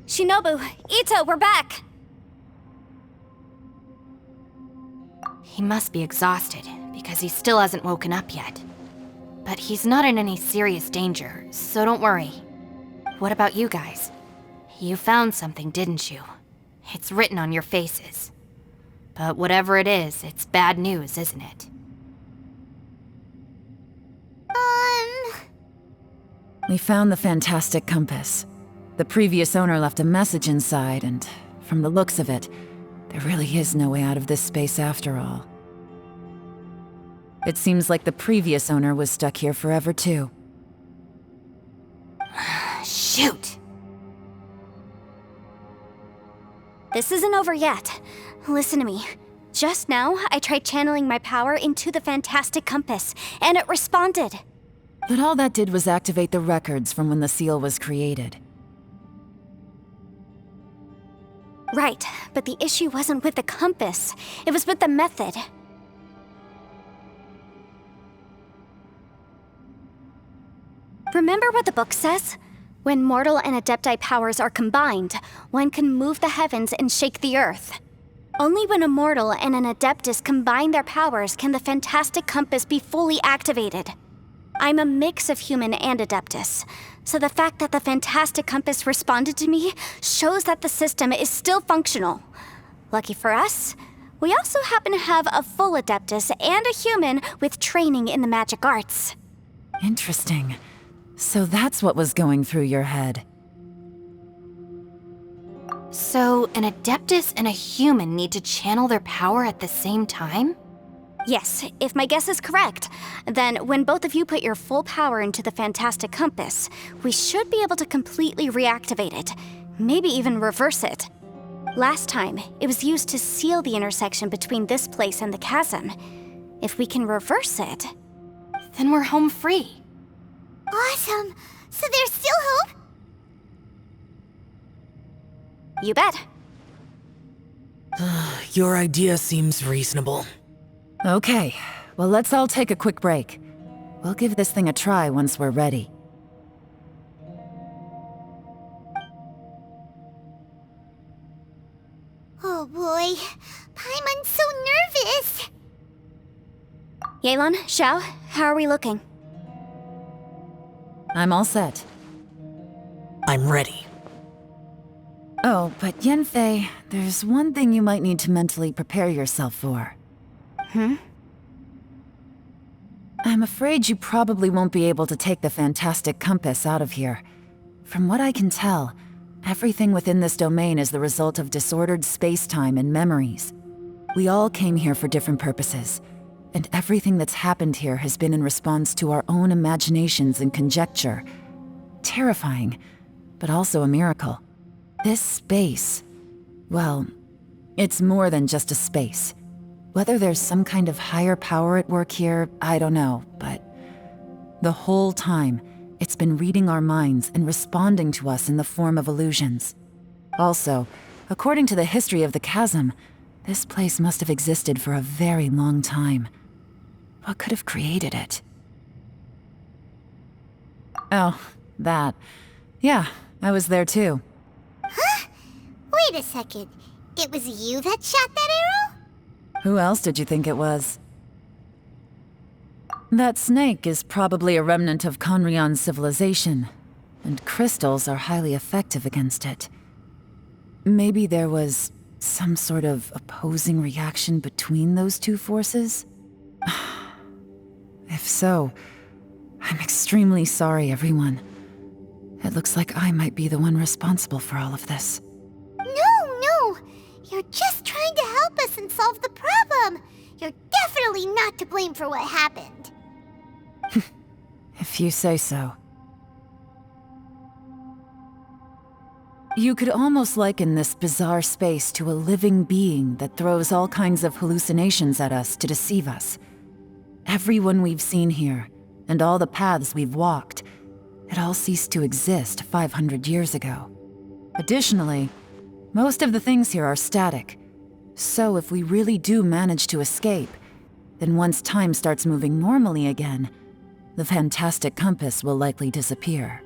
Shinobu, Ito, we're back! He must be exhausted, because he still hasn't woken up yet. But he's not in any serious danger, so don't worry. What about you guys? You found something, didn't you? It's written on your faces. But whatever it is, it's bad news, isn't it? We found the fantastic compass. The previous owner left a message inside, and from the looks of it, there really is no way out of this space after all. It seems like the previous owner was stuck here forever too. Shoot! This isn't over yet. Listen to me. Just now, I tried channeling my power into the fantastic compass, and it responded. But all that did was activate the records from when the seal was created. Right, but the issue wasn't with the compass. It was with the method. Remember what the book says? When mortal and adepti powers are combined, one can move the heavens and shake the earth. Only when a mortal and an adeptus combine their powers can the fantastic compass be fully activated. I'm a mix of human and adeptus, so the fact that the fantastic compass responded to me shows that the system is still functional. Lucky for us, we also happen to have a full adeptus and a human with training in the magic arts. Interesting. So that's what was going through your head. So, an adeptus and a human need to channel their power at the same time? Yes, if my guess is correct, then when both of you put your full power into the fantastic compass, we should be able to completely reactivate it, maybe even reverse it. Last time, it was used to seal the intersection between this place and the chasm. If we can reverse it, Then we're home free. Awesome! So there's still hope? You bet. Your idea seems reasonable. Okay, well let's all take a quick break. We'll give this thing a try once we're ready. Oh boy, Paimon's so nervous! Yelan, Xiao, how are we looking? I'm all set. I'm ready. Oh, but Yanfei, there's one thing you might need to mentally prepare yourself for. I'm afraid you probably won't be able to take the fantastic compass out of here. From what I can tell, everything within this domain is the result of disordered space-time and memories. We all came here for different purposes, and everything that's happened here has been in response to our own imaginations and conjecture. Terrifying, but also a miracle. This space, well, it's more than just a space. Whether there's some kind of higher power at work here, I don't know, but the whole time, it's been reading our minds and responding to us in the form of illusions. Also, according to the history of the chasm, this place must have existed for a very long time. What could have created it? Oh, that. Yeah, I was there too. Huh? Wait a second. It was you that shot that arrow? Who else did you think it was? That snake is probably a remnant of Conrion's civilization, and crystals are highly effective against it. Maybe there was some sort of opposing reaction between those two forces? If so, I'm extremely sorry, everyone. It looks like I might be the one responsible for all of this. No! You're just trying to help us and solve the problem! You're definitely not to blame for what happened. If you say so. You could almost liken this bizarre space to a living being that throws all kinds of hallucinations at us to deceive us. Everyone we've seen here, and all the paths we've walked, it all ceased to exist 500 years ago. Additionally, most of the things here are static. So if we really do manage to escape, then once time starts moving normally again, the fantastic compass will likely disappear.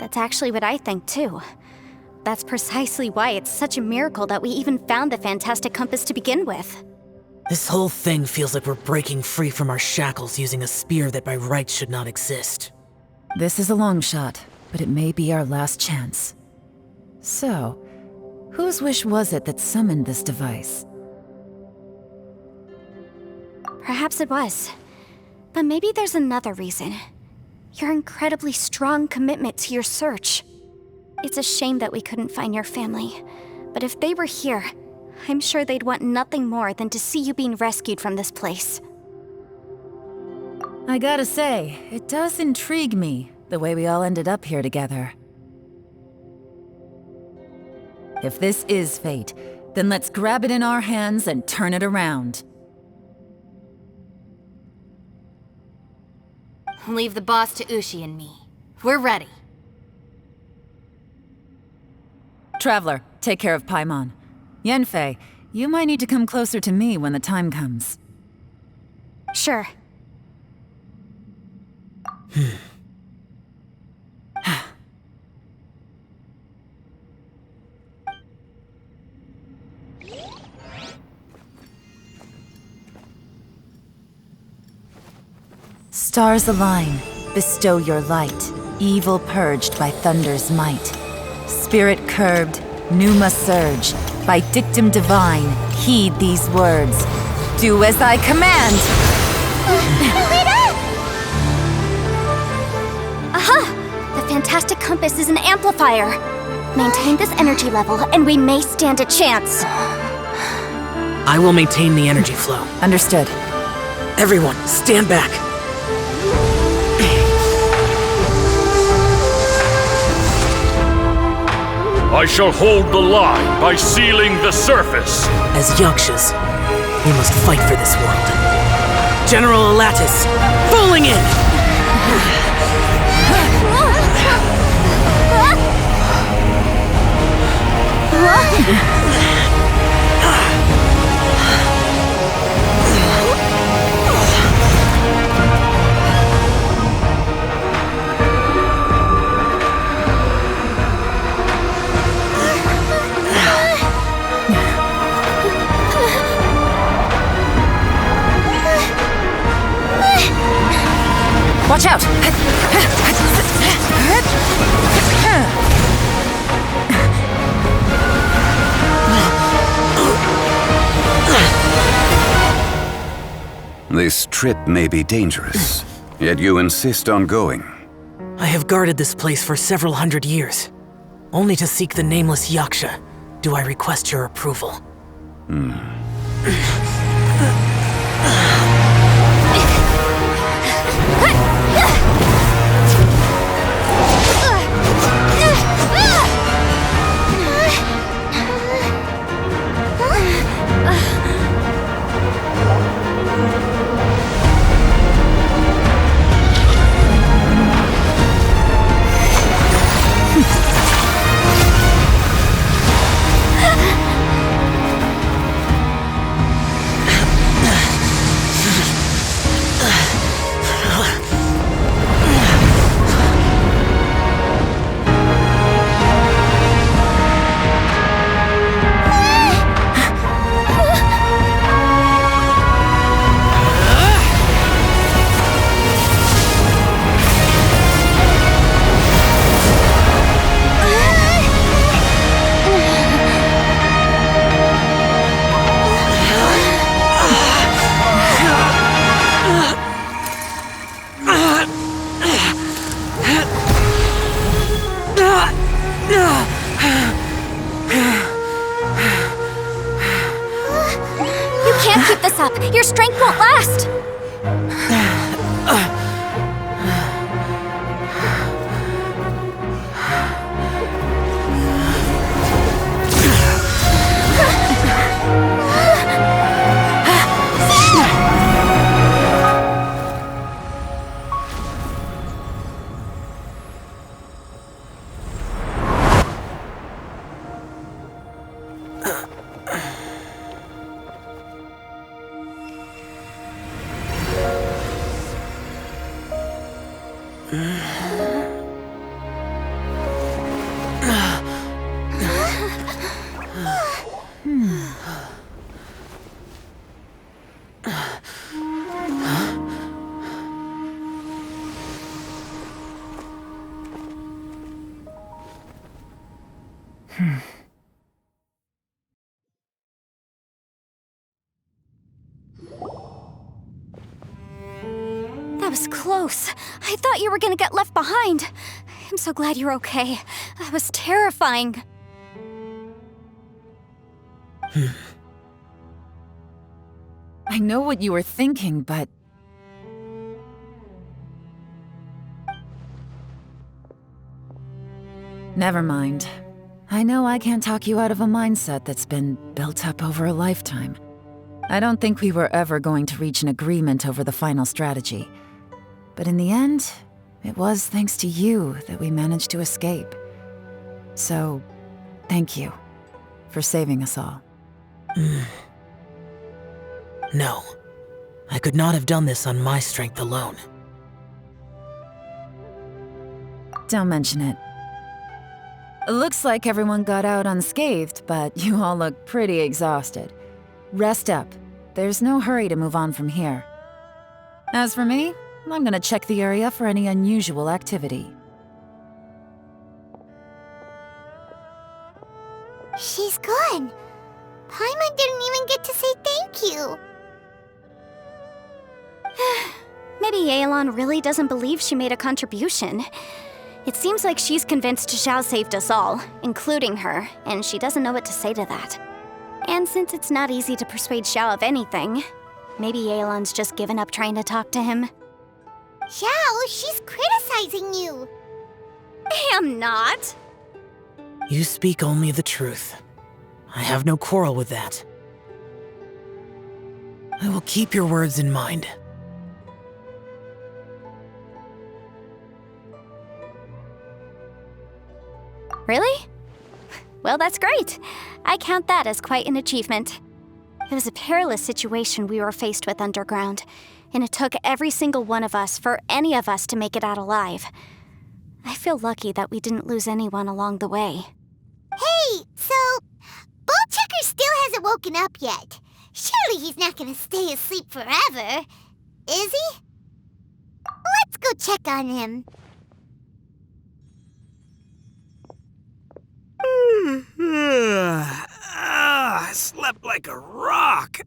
That's actually what I think too. That's precisely why it's such a miracle that we even found the fantastic compass to begin with. This whole thing feels like we're breaking free from our shackles using a spear that by rights should not exist. This is a long shot, but it may be our last chance. So, whose wish was it that summoned this device? Perhaps it was. But maybe there's another reason. Your incredibly strong commitment to your search. It's a shame that we couldn't find your family. But if they were here, I'm sure they'd want nothing more than to see you being rescued from this place. I gotta say, it does intrigue me, the way we all ended up here together. If this is fate, then let's grab it in our hands and turn it around. Leave the boss to Ushi and me. We're ready. Traveler, take care of Paimon. Yanfei, you might need to come closer to me when the time comes. Sure. Stars align, bestow your light, evil purged by thunder's might. Spirit curbed, pneuma surge, by dictum divine, heed these words. Do as I command! Aha! The fantastic compass is an amplifier. Maintain this energy level, and we may stand a chance. I will maintain the energy flow. Understood. Everyone, stand back. I shall hold the line by sealing the surface. As Yakshas, we must fight for this world. General Alatus, falling in! Watch out! This trip may be dangerous, yet you insist on going. I have guarded this place for several hundred years. Only to seek the nameless Yaksha do I request your approval. Can't keep this up. Your strength won't last. That was close. I thought you were gonna get left behind. I'm so glad you're okay. That was terrifying. I know what you were thinking, but... Never mind. I know I can't talk you out of a mindset that's been built up over a lifetime. I don't think we were ever going to reach an agreement over the final strategy. But in the end, it was thanks to you that we managed to escape. So, thank you for saving us all. No. I could not have done this on my strength alone. Don't mention it. It looks like everyone got out unscathed, but you all look pretty exhausted. Rest up. There's no hurry to move on from here. As for me, I'm gonna check the area for any unusual activity. She's gone. Paimon didn't even get to say thank you. Maybe Yelan really doesn't believe she made a contribution. It seems like she's convinced Xiao saved us all, including her, and she doesn't know what to say to that. And since it's not easy to persuade Xiao of anything, maybe Yelan's just given up trying to talk to him. Xiao, she's criticizing you. I'm not. You speak only the truth. I have no quarrel with that. I will keep your words in mind. Really? Well, that's great. I count that as quite an achievement. It was a perilous situation we were faced with underground, and it took every single one of us for any of us to make it out alive. I feel lucky that we didn't lose anyone along the way. Hey, so Bullchecker still hasn't woken up yet. Surely he's not gonna stay asleep forever, is he? Let's go check on him. I slept like a rock.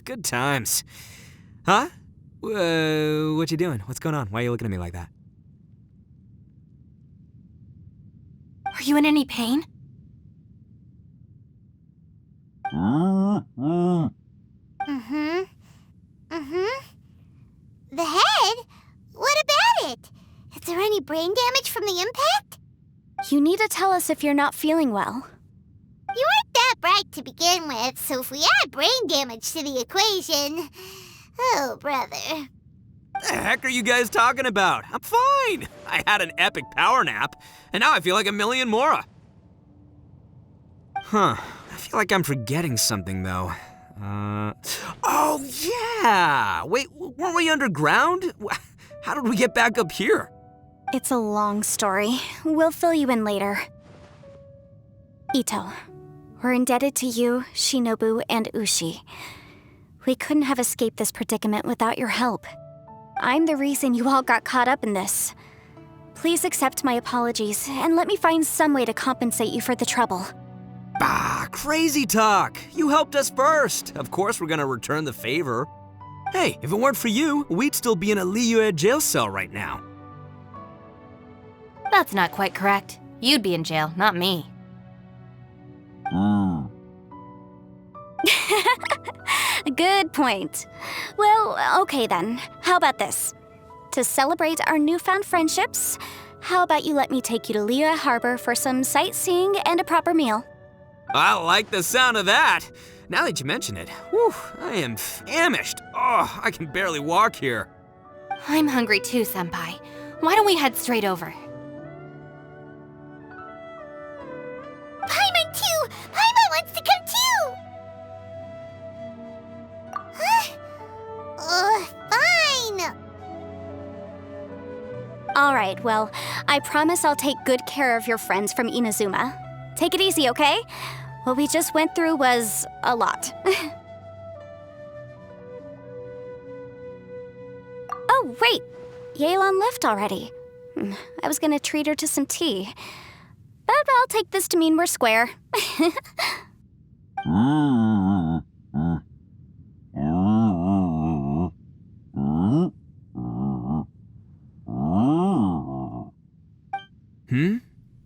Good times. Huh? What you doing? What's going on? Why are you looking at me like that? Are you in any pain? The head? What about it? Is there any brain damage from the impact? You need to tell us if you're not feeling well. You weren't that bright to begin with, so if we add brain damage to the equation... Oh, brother. The heck are you guys talking about? I'm fine. I had an epic power nap, and now I feel like a million more. Huh. I feel like I'm forgetting something, though. Oh, yeah! Wait, weren't we underground? How did we get back up here? It's a long story. We'll fill you in later. Ito, we're indebted to you, Shinobu, and Ushi. We couldn't have escaped this predicament without your help. I'm the reason you all got caught up in this. Please accept my apologies, and let me find some way to compensate you for the trouble. Bah, crazy talk! You helped us first! Of course we're gonna return the favor. Hey, if it weren't for you, we'd still be in a Liyue jail cell right now. That's not quite correct. You'd be in jail, not me. Good point. Well, okay then. How about this? To celebrate our newfound friendships, how about you let me take you to Liyue Harbor for some sightseeing and a proper meal? I like the sound of that. Now that you mention it, whew, I am famished. Oh, I can barely walk here. I'm hungry too, Senpai. Why don't we head straight over? Paimon too! Paimon wants to come too! Fine! All right, well, I promise I'll take good care of your friends from Inazuma. Take it easy, okay? What we just went through was a lot. Oh, wait! Yelan left already. I was gonna treat her to some tea. But I'll take this to mean we're square.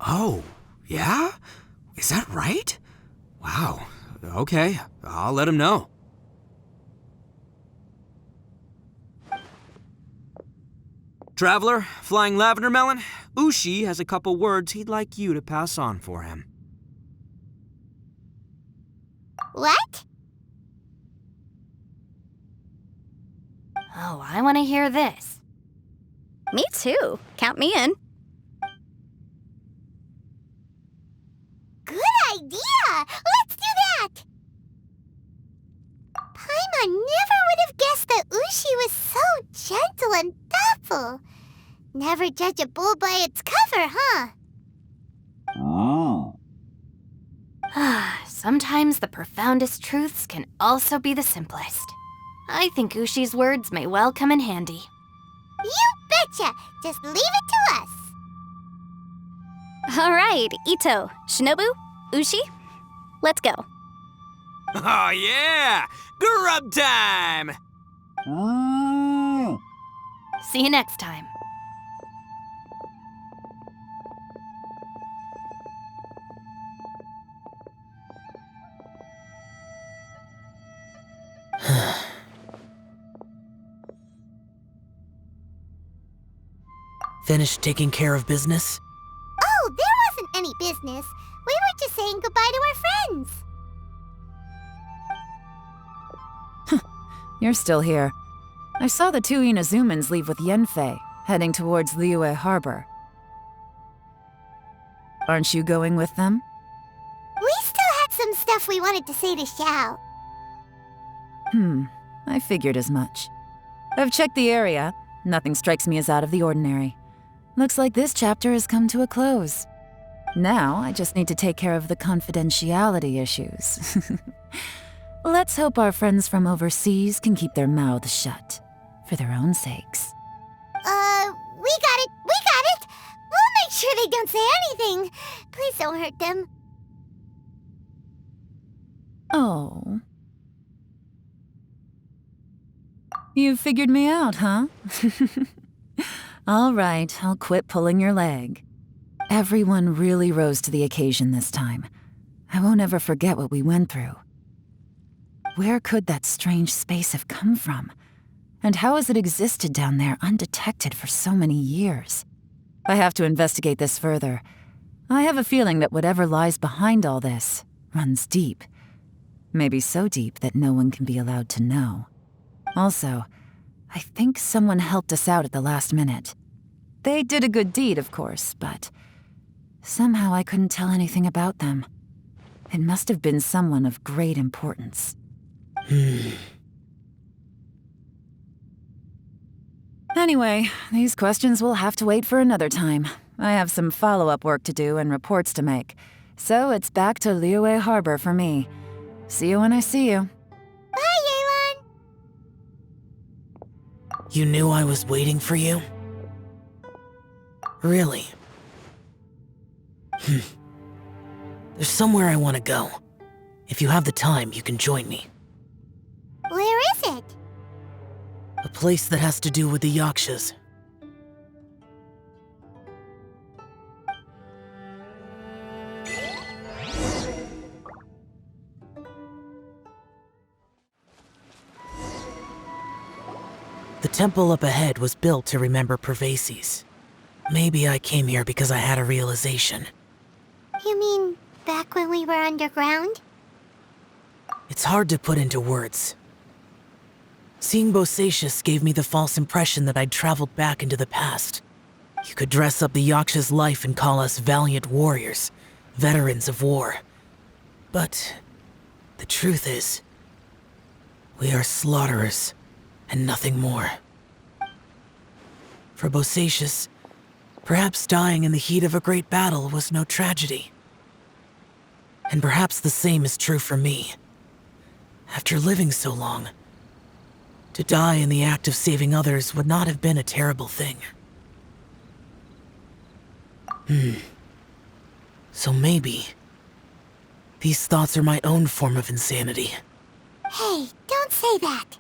Oh, yeah? Is that right? Wow. Okay, I'll let him know. Traveler, Flying Lavender Melon, Ushi has a couple words he'd like you to pass on for him. What? Oh, I want to hear this. Me too. Count me in. Good idea! Let's do that! Paimon never would have guessed that Ushi was so gentle and thoughtful. Never judge a bull by its cover, huh? Sometimes the profoundest truths can also be the simplest. I think Ushi's words may well come in handy. You betcha! Just leave it to us! All right, Ito, Shinobu, Ushi, let's go. Oh yeah! Grub time! See you next time. Finished taking care of business? Oh, there wasn't any business. We were just saying goodbye to our friends. You're still here. I saw the two Inazumans leave with Yanfei, heading towards Liyue Harbor. Aren't you going with them? We still had some stuff we wanted to say to Xiao. I figured as much. I've checked the area. Nothing strikes me as out of the ordinary. Looks like this chapter has come to a close. Now, I just need to take care of the confidentiality issues. Let's hope our friends from overseas can keep their mouths shut, for their own sakes. We got it! We'll make sure they don't say anything. Please don't hurt them. Oh. You figured me out, huh? All right, I'll quit pulling your leg. Everyone really rose to the occasion this time. I won't ever forget what we went through. Where could that strange space have come from? And how has it existed down there undetected for so many years? I have to investigate this further. I have a feeling that whatever lies behind all this runs deep. Maybe so deep that no one can be allowed to know. Also, I think someone helped us out at the last minute. They did a good deed, of course, but somehow I couldn't tell anything about them. It must have been someone of great importance. Anyway, these questions will have to wait for another time. I have some follow-up work to do and reports to make. So it's back to Liyue Harbor for me. See you when I see you. Bye, Yelan! You knew I was waiting for you? Really? There's somewhere I want to go. If you have the time, you can join me. Where is it? A place that has to do with the Yakshas. The temple up ahead was built to remember Pervases. Maybe I came here because I had a realization. You mean back when we were underground? It's hard to put into words. Seeing Bosacius gave me the false impression that I'd traveled back into the past. You could dress up the Yaksha's life and call us valiant warriors, veterans of war. But the truth is, we are slaughterers and nothing more. For Bosacius, perhaps dying in the heat of a great battle was no tragedy. And perhaps the same is true for me. After living so long, to die in the act of saving others would not have been a terrible thing. So maybe these thoughts are my own form of insanity. Hey, don't say that.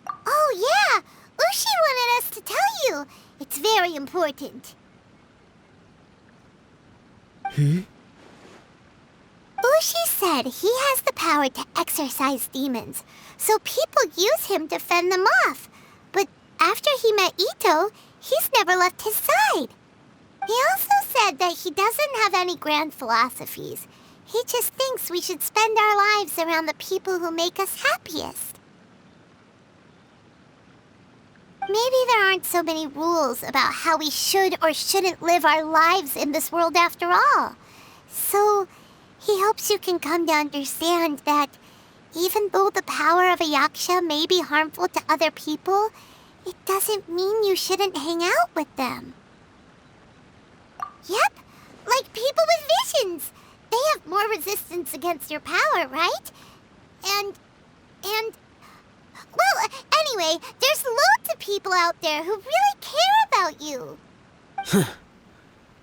Oh yeah, Ushi wanted us to tell you. It's very important. Ushi said he has the power to exorcise demons, so people use him to fend them off. But after he met Ito, he's never left his side. He also said that he doesn't have any grand philosophies. He just thinks we should spend our lives around the people who make us happiest. Maybe there aren't so many rules about how we should or shouldn't live our lives in this world after all. So, he hopes you can come to understand that even though the power of a yaksha may be harmful to other people, it doesn't mean you shouldn't hang out with them. Yep, like people with visions. They have more resistance against your power, right? And... Well, anyway, there's loads of people out there who really care about you.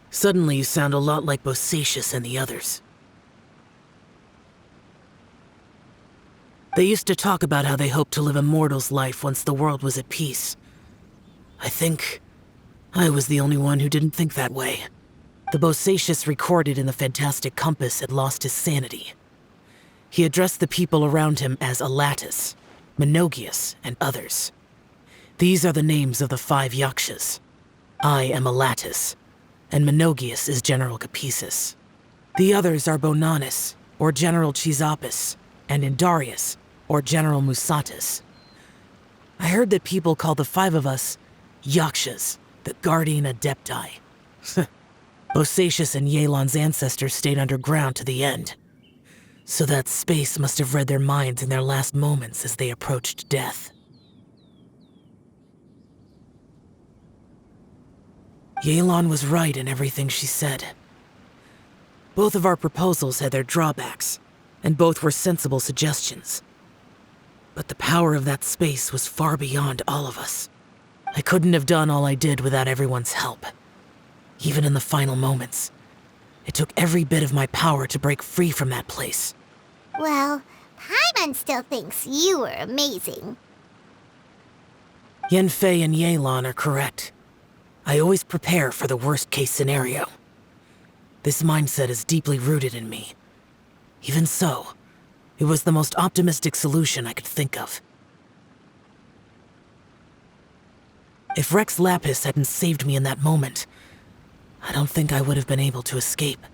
Suddenly you sound a lot like Bosacius and the others. They used to talk about how they hoped to live a mortal's life once the world was at peace. I think I was the only one who didn't think that way. The Bosacius recorded in the Fantastic Compass had lost his sanity. He addressed the people around him as Alatus, Menogius, and others. These are the names of the 5 yakshas. I am Alatus, and Menogius is General Capisis. The others are Bonanis, or General Chisapis, and Indarius, or General Musatus. I heard that people call the 5 of us yakshas, the Guardian Adepti. Bosacius and Yelan's ancestors stayed underground to the end. So that space must have read their minds in their last moments as they approached death. Yelan was right in everything she said. Both of our proposals had their drawbacks, and both were sensible suggestions. But the power of that space was far beyond all of us. I couldn't have done all I did without everyone's help. Even in the final moments, it took every bit of my power to break free from that place. Well, Paimon still thinks you were amazing. Yanfei and Yelan are correct. I always prepare for the worst-case scenario. This mindset is deeply rooted in me. Even so, it was the most optimistic solution I could think of. If Rex Lapis hadn't saved me in that moment, I don't think I would have been able to escape.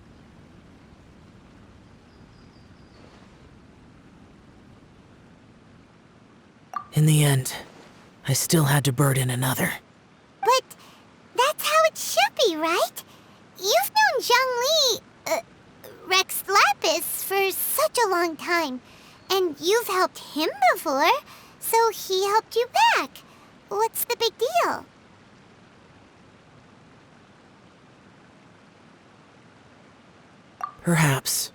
In the end, I still had to burden another. But that's how it should be, right? You've known Zhongli, Rex Lapis, for such a long time. And you've helped him before, so he helped you back. What's the big deal? Perhaps.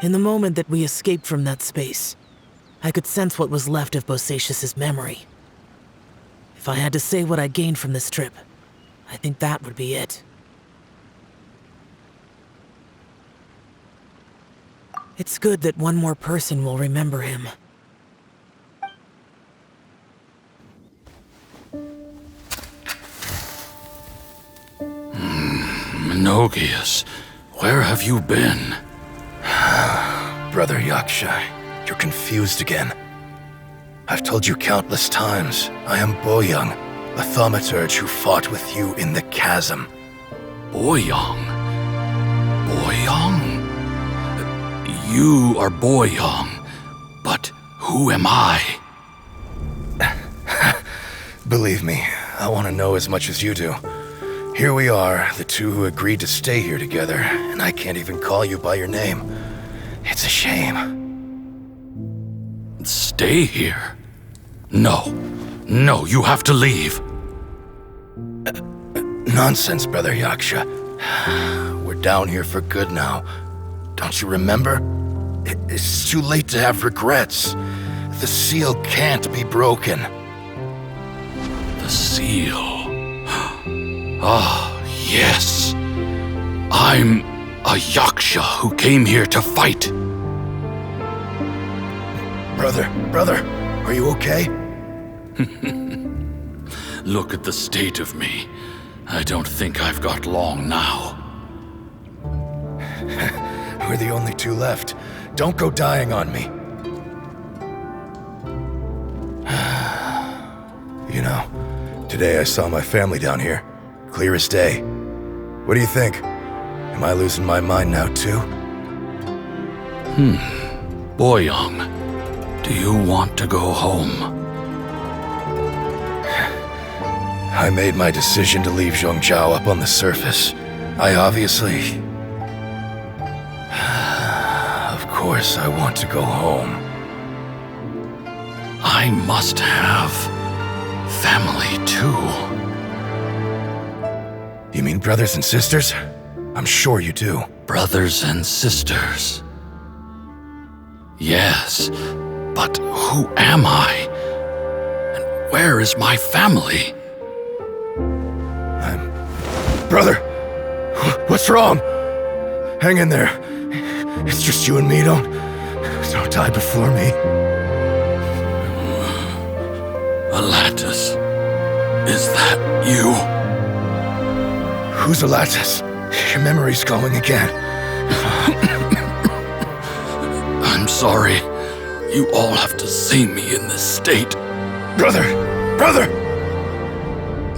In the moment that we escaped from that space, I could sense what was left of Bosacius's memory. If I had to say what I gained from this trip, I think that would be it. It's good that one more person will remember him. Menogius, where have you been? Brother Yaksha, you're confused again. I've told you countless times, I am Boyoung, the thaumaturge who fought with you in the chasm. Boyoung? Boyoung? You are Boyoung, but who am I? Believe me, I want to know as much as you do. Here we are, the two who agreed to stay here together, and I can't even call you by your name. It's a shame. Stay here? No, you have to leave. Nonsense, Brother Yaksha. We're down here for good now. Don't you remember? It's too late to have regrets. The seal can't be broken. The seal. Ah, Yes. I'm a Yaksha who came here to fight. Brother, are you okay? Look at the state of me. I don't think I've got long now. We're the only two left. Don't go dying on me. You know, today I saw my family down here. Clear as day. What do you think? Am I losing my mind now too? Boyang, do you want to go home? I made my decision to leave Zhongzhou up on the surface. I obviously... Of course I want to go home. I must have family too. You mean brothers and sisters? I'm sure you do. Brothers and sisters. Yes, but who am I? And where is my family? Brother! What's wrong? Hang in there. It's just you and me, don't die before me. Alatus, is that you? Who's Alatus? Your memory's going again. I'm sorry. You all have to see me in this state. Brother!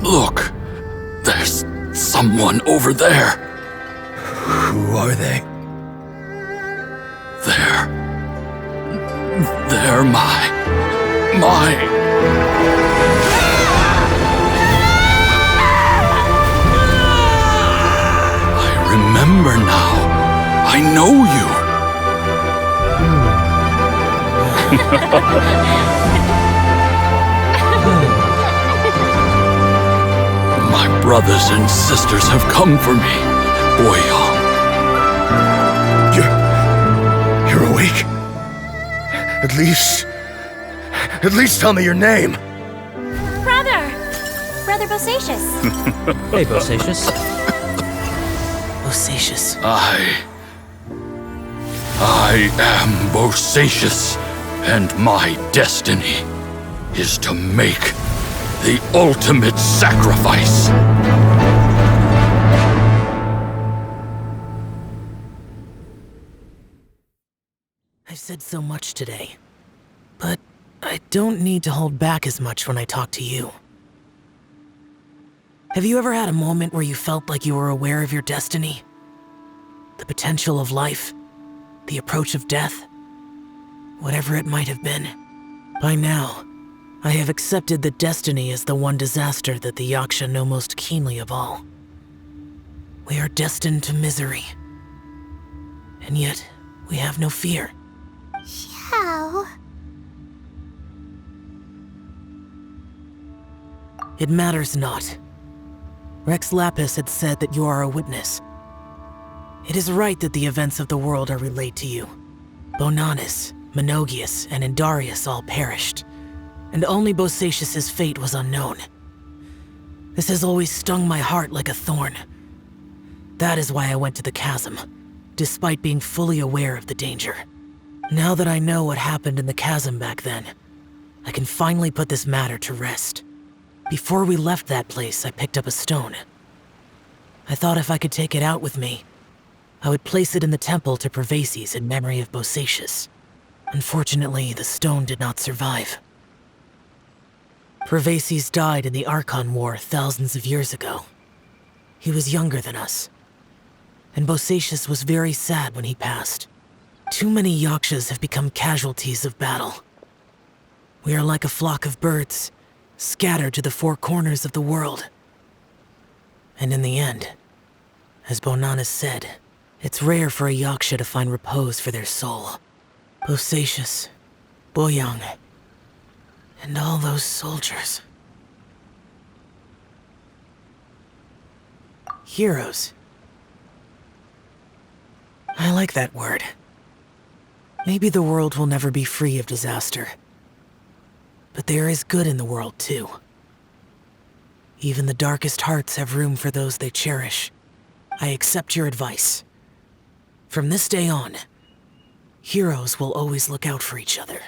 Look, there's someone over there. Who are they? They're my... I remember now. I know you. My brothers and sisters have come for me, Boyang. You're awake? At least tell me your name. Brother Bosacius. Hey, Bosacius. Bosacius. I am Bosacius, and my destiny is to make the ultimate sacrifice. I've said so much today, but I don't need to hold back as much when I talk to you. Have you ever had a moment where you felt like you were aware of your destiny? The potential of life? The approach of death? Whatever it might have been. By now, I have accepted that destiny is the one disaster that the Yaksha know most keenly of all. We are destined to misery. And yet, we have no fear. How? It matters not. Rex Lapis had said that you are a witness. It is right that the events of the world are relayed to you. Bonanis, Menogius, and Indarius all perished, and only Bosacius's fate was unknown. This has always stung my heart like a thorn. That is why I went to the chasm, despite being fully aware of the danger. Now that I know what happened in the chasm back then, I can finally put this matter to rest. Before we left that place, I picked up a stone. I thought if I could take it out with me, I would place it in the temple to Pervases in memory of Bosacius. Unfortunately, the stone did not survive. Pervases died in the Archon War thousands of years ago. He was younger than us, and Bosacius was very sad when he passed. Too many Yakshas have become casualties of battle. We are like a flock of birds, scattered to the four corners of the world. And in the end, as Bonanis said, it's rare for a Yaksha to find repose for their soul. Bosacius, Boyang, and all those soldiers. Heroes. I like that word. Maybe the world will never be free of disaster. But there is good in the world, too. Even the darkest hearts have room for those they cherish. I accept your advice. From this day on, heroes will always look out for each other.